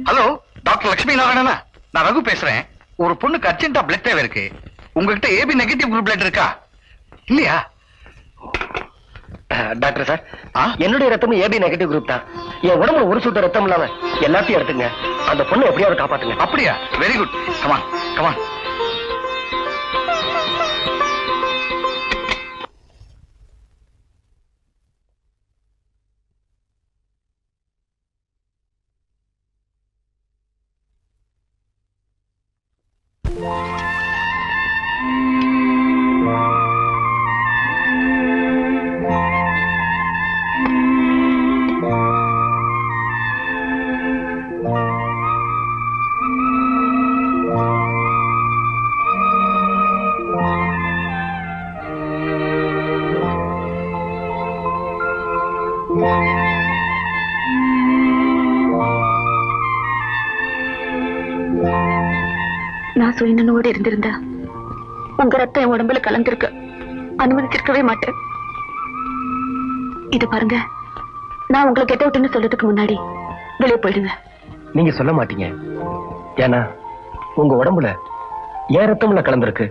Hello, doctor Lakshmi நாராயணனா? நான் ரகு பேசுறேன். ஒரு பொண்ணுக்கு அர்ஜென்டா பிளட் தேவை இருக்கு. உங்ககிட்ட ஏபி நெகட்டிவ் குரூப் பிளட் இருக்கா? இல்லையா? டாக்டர் சார், என்னுடைய ரத்தம் ஏபி நெகட்டிவ் குரூப் தான். என் உடம்புல ஒரு சுத்த ரத்தம் இல்லாம எல்லாத்தையும் எடுத்துங்க. அந்த பொண்ணை எப்படியாவது காப்பாத்துங்க. அப்படியா? Very good. Come on come on. நான் சுயநனோடு இருந்திருந்தா உங்க ரத்தம் என் உடம்புல கலந்திருக்க அனுமதிச்சிருக்கவே மாட்டேன். இது பாருங்க, நான் உங்களை கெட்ட விட்டுன்னு சொல்றதுக்கு முன்னாடி வெளியே போயிடுங்க. நீங்க சொல்ல மாட்டீங்க, ஏன்னா உங்க உடம்புல ஏன் ரத்தம்ல கலந்திருக்கு.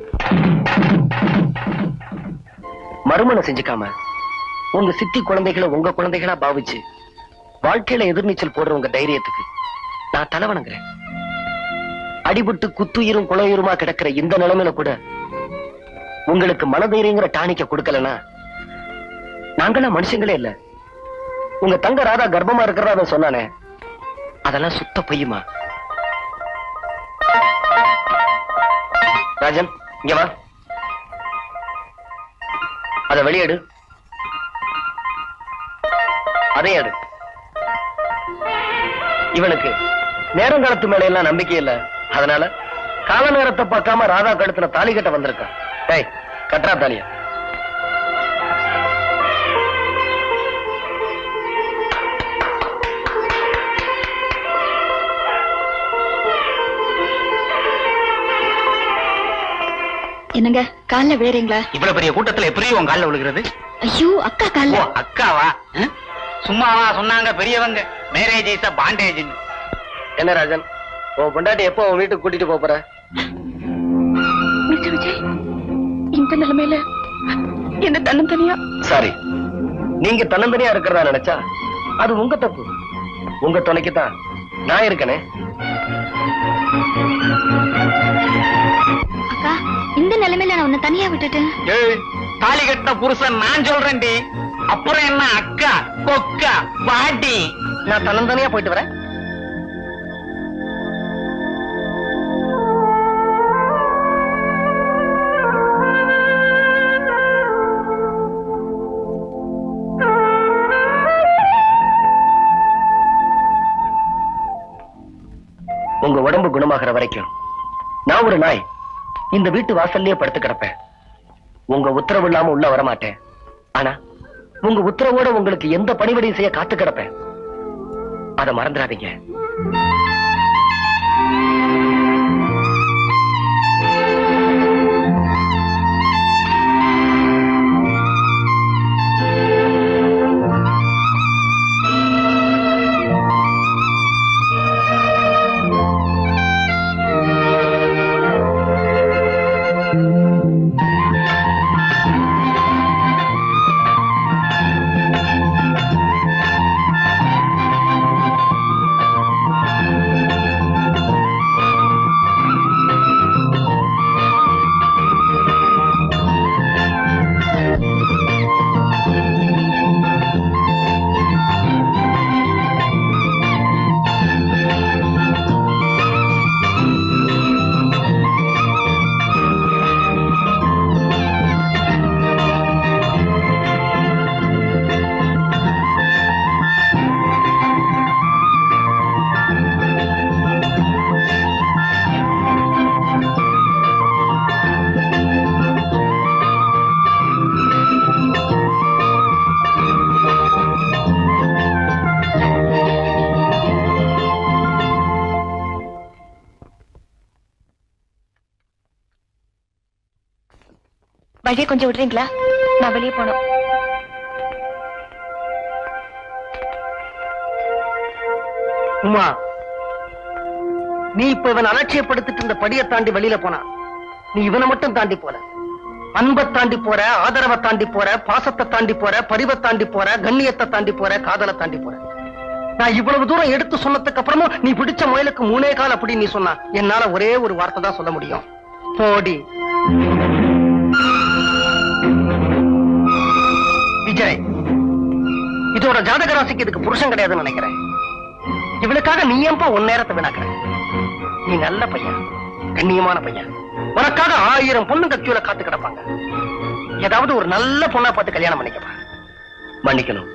மறுமணம் செஞ்சுக்காம உங்க சித்தி குழந்தைகளை உங்க குழந்தைகளா பாவிச்சு வாழ்க்கையில எதிர்நீச்சல் போடுற உங்க தைரியத்துக்கு நான் தலை வணங்குறேன். அடிபட்டு குத்துயிரும் குளையுருமா கிடக்கிற இந்த நிலைமையில கூட உங்களுக்கு மனதைரியங்கிற டானிக்க கொடுக்கலனா நாங்களாம் மனுஷங்களே இல்ல. உங்க தங்க ராதா கர்ப்பமா இருக்கிறதா சொன்னானே, அதெல்லாம் சுத்த பொய்யுமா? ராஜன், இங்க வா. அத வெளியேடு. அதே எடு. இவனுக்கு நேரங்காலத்து மேல எல்லாம் நம்பிக்கை இல்ல. அதனால கால நேரத்தை பார்க்காம ராதா கழுத்துல தாலி கட்ட வந்திருக்கான். டேய், கட்டா தாலியா? என்னங்க, கால்ல விழுறீங்களா? இவ்வளவு பெரிய கூட்டத்துல எப்படி உன் கால்ல விழுகிறது? ஐயோ, அக்கா கால்ல. அக்காவா? சும்மாவா சொன்னாங்க பெரியவங்க மேரேஜ் இஸ் பாண்டேஜ். என்ன ராஜன், உன் பொண்டாட்டி எப்போ உன் வீட்டுக்கு கூட்டிட்டு போற? மிஸ்டர் விஜய், இந்த நிலைமையில என்ன தன்னந்தனியா? சாரி, நீங்க தன்னந்தனியா இருக்கிறதா நினைச்சா அது உங்க தப்பு. உங்க துணைக்குதான் நான் இருக்கனே. அக்கா, இந்த நிலைமையில நான் உன்னை தனியா விட்டுட்டேன். தாலி கட்ட புருஷன் நான் சொல்றேன்டி. அப்புறம் என்ன அக்கா கொக்கா பாட்டி? நான் தன்னந்தனியா போயிட்டு வரேன். உங்க உடம்பு குணமாகிற வரைக்கும் நான் ஒரு நாய் இந்த வீட்டு வாசல்லையே படுத்து கிடப்பேன். உங்க உத்தரவு இல்லாம உள்ள வரமாட்டேன். ஆனா உங்க உத்தரவோட உங்களுக்கு எந்த பணிவிடையும் செய்ய காத்து கிடப்பேன். அதை மறந்துடாதீங்க. வழியை கொஞ்சம் விடுறீங்களா? நான் வெளியே போனோம். உமா, நீ இப்ப இவன் அலட்சியப்படுத்திட்டு இந்த படியை தாண்டி வெளியில போனா, நீ இவனை மட்டும் தாண்டி போற, அன்பை தாண்டி போற, ஆதரவை தாண்டி போற, பாசத்தை தாண்டி போற, பரிவை தாண்டி போற, கண்ணியத்தை தாண்டி போற, காதலை தாண்டி போற. நான் இவ்வளவு தூரம் எடுத்து சொன்னதுக்கு அப்புறமும் நீ பிடிச்ச முயலுக்கு 3 கால் அப்படி நீ சொன்னா, என்னால ஒரே ஒரு வார்த்தை தான் சொல்ல முடியும். போடி. விஜய், இதோட ஜாதக ராசிக்கு இதுக்கு புருஷன் கிடையாதுன்னு நினைக்கிறேன். இவளுக்காக நீ ஏன்பா உன் நேரத்தை வீணாக்குற? நீ நல்ல பையன், கண்ணியமான பையன். உனக்காக 1000 பொண்ணுங்க கியூல காத்து கிடப்பாங்க. ஏதாவது ஒரு நல்ல பொண்ணா பார்த்து கல்யாணம் பண்ணிக்கப்பா. மன்னிக்கணும்,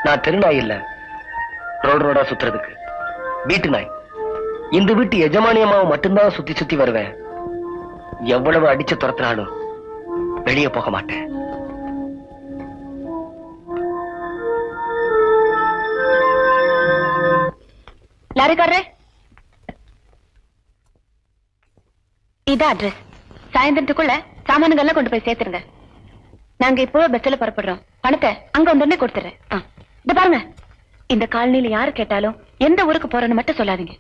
நான் தெருநாய் இல்ல, ரோடு ரோடா சுத்துறதுக்கு வீட்டு நாய். இந்த வீட்டு எஜமானியமாவை மட்டும்தான் சுத்தி சுத்தி வருவேன். எவ்வளவு அடிச்சு துரத்தினாலும் வெளியே போக மாட்டேன். லாரிக்காரரே, இதான் அட்ரஸ். சாயந்தரத்துக்குள்ள சாமானுங்கெல்லாம் கொண்டு போய் சேர்த்துருங்க. நாங்க இப்போ பஸ்ல புறப்படுறோம். பணத்தை அங்க வந்தோடனே கொடுத்துறேன். இந்த பாருங்க, இந்த காலனில யாரு கேட்டாலும் எந்த ஊருக்கு போறேன்னு மட்டும் சொல்லாதீங்க.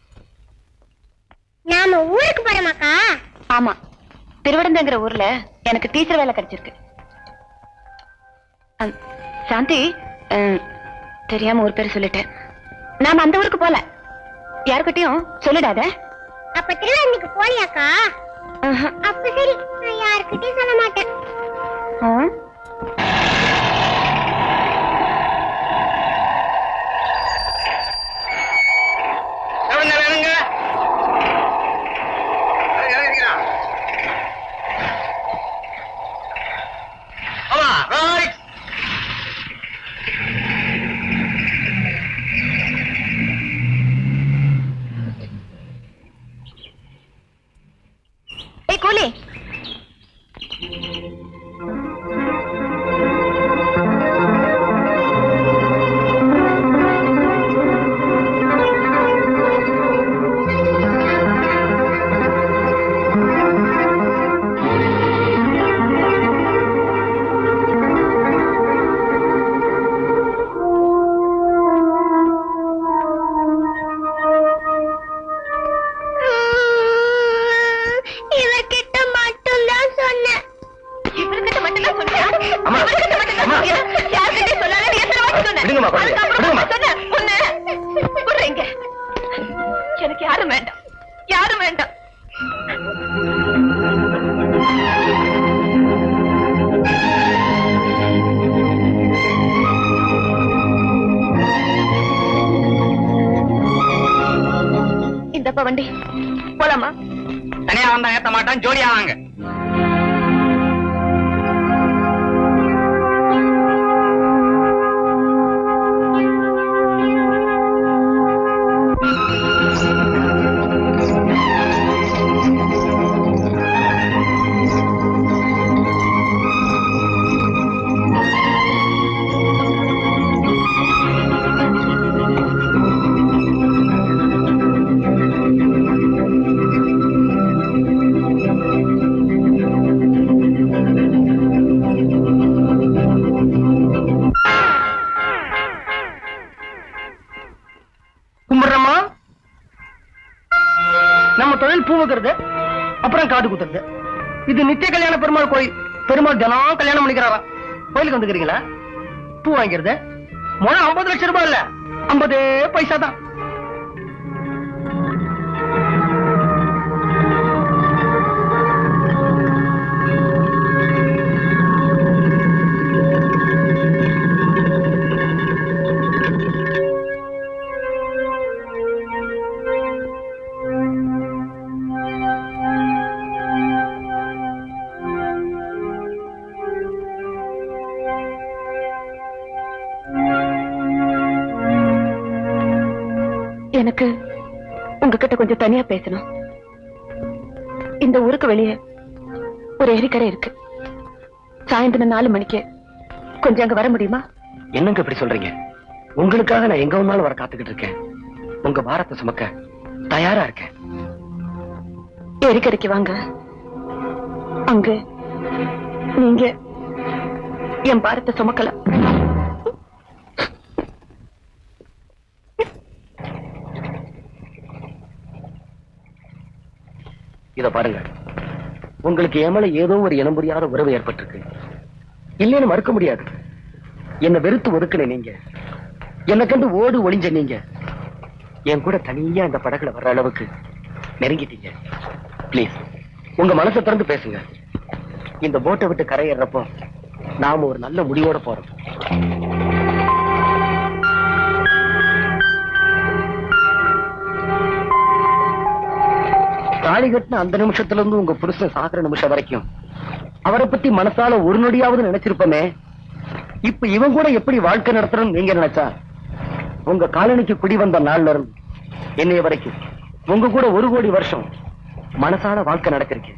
நாம ஊருக்கு போறோமாக்கா? ஆமா, திருவிடந்தங்கிற ஊர்ல எனக்கு டீச்சர் வேலை கிடைச்சிருக்கு. சாந்தி, தெரியாம ஒரு பேர் சொல்லிட்டேன். நாம அந்த ஊருக்கு போல, யாருக்கிட்டையும் சொல்லிடாத. அப்ப திருவிழாக்கு போலியாக்கா? அப்ப சரி, நான் யாருக்கிட்டையும் சொல்ல மாட்டேன். கூலி, எனக்கு யாரும் வேண்டாம், யாரும் வேண்டாம். இந்தப்பா வண்டி, போலாமா? தனியா வந்தா ஏத்த மாட்டான், ஜோடியா வாங்க. கும்பிடுறமா, நம்ம தொழில் பூ வைக்கிறது, அப்புறம் காது குத்துறது. இது நித்திய கல்யாண பெருமாள் கோயில். பெருமாள் தினம் கல்யாணம் பண்ணிக்கிறாரா. கோயிலுக்கு வந்துக்கிறீங்களா? பூ வாங்கிறது முழம் 50 லட்சம் ரூபாய் இல்ல, 50 பைசா தான். எனக்கு உங்ககிட்ட கொஞ்சம் தனியா பேசணும். இந்த ஊருக்கு வெளியே ஒரு ஏரிக்கரை இருக்கு. சாயந்தரம் 4 மணிக்கு கொஞ்சம் அங்க வர முடியுமா? என்னங்க இப்படி சொல்றீங்க? உங்களுக்காக நான் எங்க வேணாலும் வர காத்துக்கிட்டு இருக்கேன். உங்க பாரத்தை சுமக்க தயாரா இருக்கேன். ஏரிக்கரைக்கு வாங்க. அங்க நீங்க என் பாரத்தை சுமக்கலாம். இத பாருங்க, உங்களுக்கு எமல ஏதோ ஒரு இனம் புரியாத உறவு ஏற்பட்டிருக்கு. இல்லைன்னு மறுக்க முடியாது. என்ன வெறுத்து ஒதுக்குன நீங்க, என்ன கண்டு ஓடு ஒளிஞ்ச நீங்க, என் கூட தனியா இந்த படகுல வர்ற அளவுக்கு நெருங்கிட்டீங்க. பிளீஸ் உங்க மனசை திறந்து பேசுங்க. இந்த போட்டை விட்டு கரையேறப்போ நாம ஒரு நல்ல முடிவோட போறோம். தாலி கட்டின அந்த நிமிஷத்துல இருந்து உங்க புருஷன் சாகுற நிமிஷம் வரைக்கும் அவரை பத்தி மனசால ஒரு நொடியாவது நினைச்சிருப்போமே. இப்ப இவன் கூட எப்படி வாழ்க்கை நடத்துறன்னு நீங்க நினைச்சா, உங்க காலனிக்கு குடி வந்த நாள்ல இருந்து என்னைய வரைக்கும் உங்க கூட 1 கோடி வருஷம் மனசால வாழ்க்கை நடக்கிறீங்க.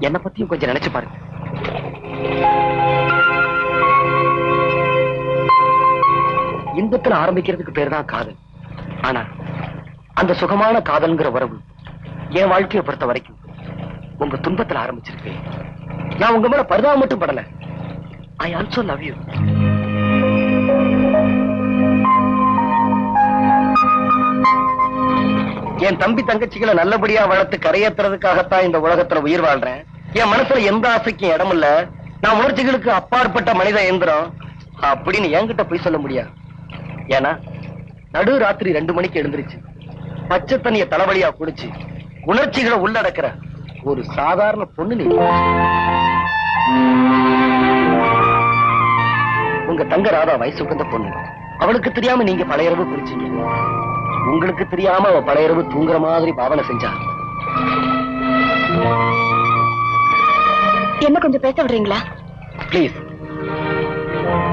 என்ன பத்தியும் கொஞ்சம் நினைச்சு பாருங்க. இன்பத்துல ஆரம்பிக்கிறதுக்கு பேர் தான் காதல். ஆனா அந்த சுகமான காதல்ங்கிற உறவு என் வாழ்க்கையை பொறுத்த வரைக்கும் உங்க துன்பத்துல ஆரம்பிச்சிருக்கேன். நான் உங்க மேல பரிதாபம் மட்டும் படல. I also love you. என் தம்பி தங்கச்சிகளை நல்லபடியா வளர்த்து கரையேற்றுறதுக்காகத்தான் இந்த உலகத்துல உயிர் வாழ்றேன். என் மனசுல எந்த ஆசைக்கும் இடம் இல்ல. நான் உணர்ச்சிகளுக்கு அப்பாற்பட்ட மனித எந்திரம் அப்படின்னு என்கிட்ட போய் சொல்ல முடியாது. ஏன்னா நடு ராத்திரி 2 மணிக்கு எழுந்திருச்சு பச்சை தண்ணிய தலைவலியா குடிச்சு உணர்ச்சிகளை உள்ளடக்கிற ஒரு சாதாரண பொண்ணு நீ. உங்க தங்க ராதா வயசுக்கு வந்த பொண்ணு. அவளுக்கு தெரியாம நீங்க பழையரவு குடிச்சீங்க. உங்களுக்கு தெரியாம அவ பழையரவு தூங்குற மாதிரி பாவனை செஞ்சா. என்ன கொஞ்சம் பேச விடுறீங்களா? பிளீஸ்.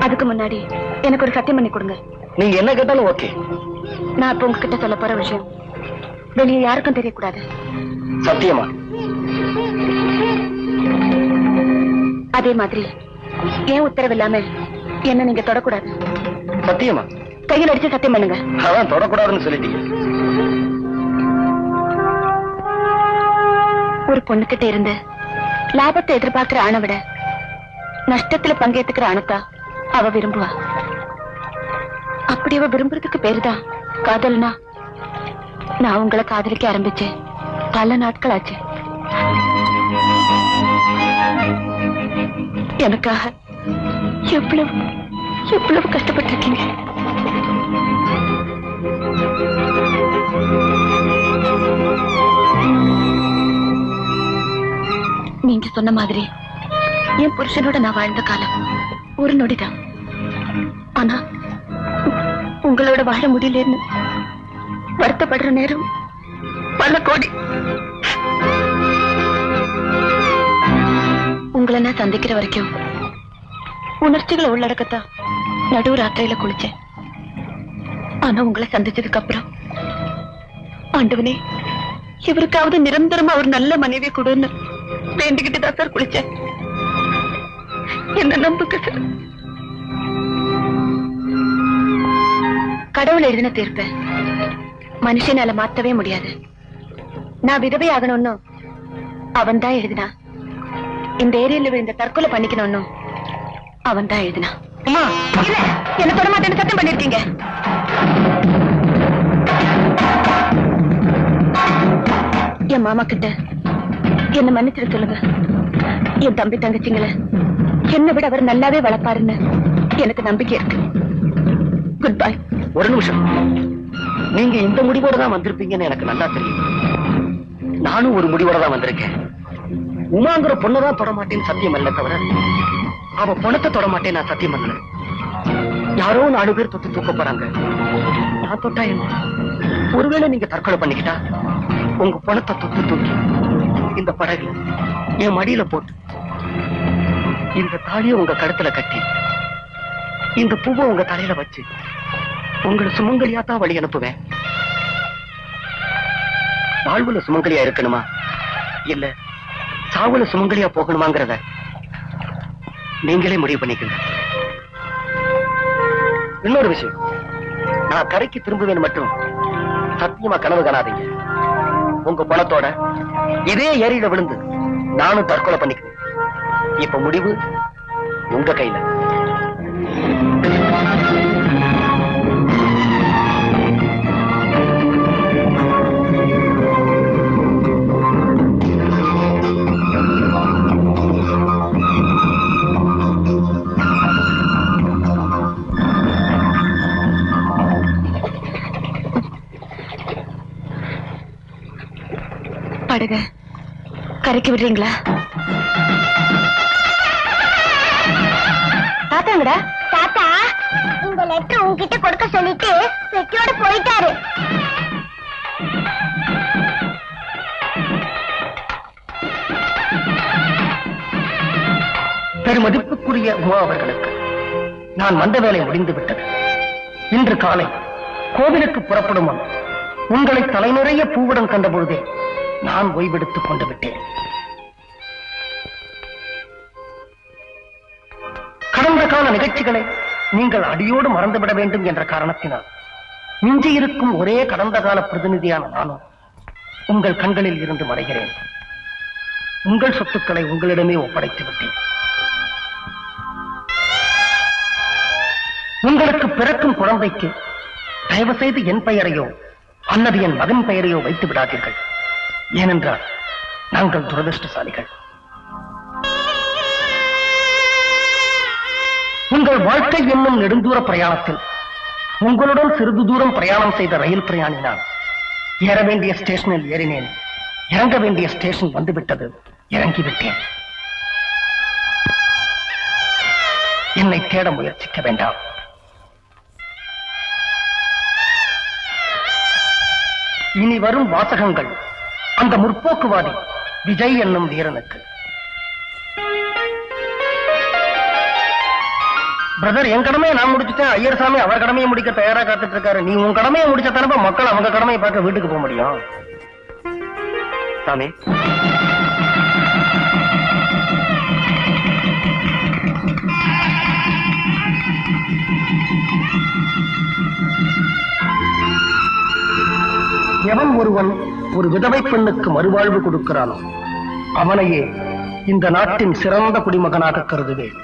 அதுக்கு முன்னாடி எனக்கு ஒரு சத்தியம் பண்ணி கொடுங்க. நீங்க என்ன கேட்டாலும் ஓகே. நான் இப்ப உங்ககிட்ட சொல்ல போற விஷயம் வெளியே யாருக்கும் தெரியக்கூடாது. சத்தியமா? அதே மாதிரி ஏன் உத்தரவு இல்லாம என்ன நீங்க தொடக்கூடாது. சத்தியமா? கையில் அடிச்சு சத்தியம் பண்ணுங்க. அதான் தொடக்கூடாதுன்னு சொல்லிட்டீங்க. ஒரு பொண்ணுகிட்ட இருந்து லாபத்தை எதிர்பார்க்கிற ஆணை விட நஷ்டத்துல பங்கேற்றுக்கிற ஆணத்தா அவ விரும்புவா. அப்படி அவ விரும்புறதுக்கு பேருதான் காதல்னா. நான் உங்களை காதலிக்க ஆரம்பிச்சேன் பல நாட்கள் ஆச்சு. எனக்காக எவ்வளவு எவ்வளவு கஷ்டப்பட்டிருக்கீங்க. நீங்க சொன்ன மாதிரி என் புருஷனோட நான் வாழ்ந்த காலம் ஒரு நொடிதான். ஆனா உங்களோட வாழ முடியலன்னு வருத்தப்படுற நேரம் பல கோடி. உங்களை நான் சந்திக்கிற வரைக்கும் உணர்ச்சிகளை உள்ளடக்கத்தான் நடு ராத்திரியில குளிச்சேன். ஆனா உங்களை சந்திச்சதுக்கு அப்புறம் ஆண்டவனே இவருக்காவது நிரந்தரமா ஒரு நல்ல மனைவி கொடுன்னு வேண்டிக்கிட்டு தான் சார் குளிச்சேன். என்ன நம்புங்க சார். கடவுள் எழுதின தீர்ப்ப மனுஷனால மாத்தவே முடியாது. நான் விதவை ஆகணும்னு அவன் தான் எழுதினா. இந்த ஏரியால விழுந்த தற்கொலை பண்ணிக்கணும்னு அவன் தான் எழுதினா. இல்ல என்ன தொட மாட்டேன்னு சத்தம் பண்ணிருக்கீங்க. என் மாமா கிட்ட என்ன மன்னிச்சிட சொல்லுங்க. என் தம்பி தங்கச்சிங்களை என்னை விட அவர் நல்லாவே வளர்ப்பாருன்னு எனக்கு நம்பிக்கை இருக்கு. Good bye. ஒரு நிமிஷம். நீங்க இந்த முடிவோட தான் வந்திருப்பீங்கன்னு எனக்கு நல்லா தெரியும். நானும் ஒரு முடிவோட தான் வந்திருக்கேன். உமாங்கிற பொண்ணதான் தொட மாட்டேன்னு சத்தியம் அல்ல தவிர அவ பணத்தை தொட மாட்டேன் நான் சத்தியம் பண்ணல. யாரோ 4 பேர் தொட்டு தூக்க போறாங்க. நான் தொட்டா என்ன? ஒருவேளை நீங்க தற்கொலை பண்ணிக்கிட்டா உங்க பணத்தை தொட்டு தூக்கி இந்த படகுல என் மடியில போட்டு இந்த தாலியை உங்க கழுத்துல கட்டி இந்த பூவை உங்க தலையில வச்சு உங்களை சுமங்கலியா தான் வழி அனுப்புவேன். வாழ்வுல சுமங்கலியா இருக்கணுமா இல்ல சாவுல சுமங்கலியா போகணுமாங்கிறத நீங்களே முடிவு பண்ணிக்கங்க. இன்னொரு விஷயம், நான் கரைக்கு திரும்புவேன் மட்டும் சத்தியமா கனவு காணாதீங்க. உங்க பணத்தோட இதே ஏரியில விழுந்து நானும் தற்கொலை பண்ணிக்குவேன். இப்ப முடிவு உங்க கையில. படுக கரைக்கு விடுறீங்களா? தாத்தாங்கடா. தாத்தா இந்த லெட்டர் உன்கிட்ட கொடுக்க சொல்லிட்டு பெட்டியோட போயிட்டாரு. பெருமதிப்புக்குரிய உமா அவர்களுக்கு நான் வந்த வேலை முடிந்து விட்டது. இன்று காலை கோவிலுக்கு புறப்படும் முன் உங்களை தலைநிறைய பூவுடன் கண்ட பொழுதே நான் ஓய்வெடுத்துக் கொண்டு விட்டேன். கடந்த கால நிகழ்ச்சிகளை நீங்கள் அடியோடு மறந்துவிட வேண்டும் என்ற காரணத்தினால் மிஞ்சியிருக்கும் ஒரே கடந்த கால பிரதிநிதியான நானும் உங்கள் கண்களில் இருந்து மறைகிறேன். உங்கள் சொத்துக்களை உங்களிடமே ஒப்படைத்து விட்டேன். உங்களுக்கு பிறக்கும் குழந்தைக்கு தயவு செய்து என் பெயரையோ அல்லது என் மகன் பெயரையோ வைத்து விடாதீர்கள். ஏனென்றால் நாங்கள் துரதிருஷ்டசாலிகள். உங்கள் வாழ்க்கை என்னும் நெடுந்தூர பிரயாணத்தில் உங்களுடன் சிறிது தூரம் பிரயாணம் செய்த ரயில் பிரயாணி நான் ஏற வேண்டிய ஸ்டேஷனில் ஏறினேன். இறங்க வேண்டிய ஸ்டேஷன் வந்துவிட்டது. இறங்கிவிட்டேன். என்னை தேட முயற்சிக்க வேண்டாம். இனி வரும் வாசகங்கள் அந்த முற்போக்குவாதி விஜய் என்னும் வீரனுக்கு. பிரதர், என் கடமையை நான் முடிச்சுட்டேன். ஐயர் சாமி அவர் கடமையை முடிக்க தயாரா காத்துட்டு இருக்காரு. நீ உன் கடமையை முடிச்ச தரப்ப மக்கள் அவங்க கடமையை பார்க்க வீட்டுக்கு போக முடியும். சாமி, எவன் ஒருவன் ஒரு விதவை பெண்ணுக்கு மறுவாழ்வு கொடுக்கிறானோ அவனையே இந்த நாட்டின் சிறந்த குடிமகனாக கருதுவேன்.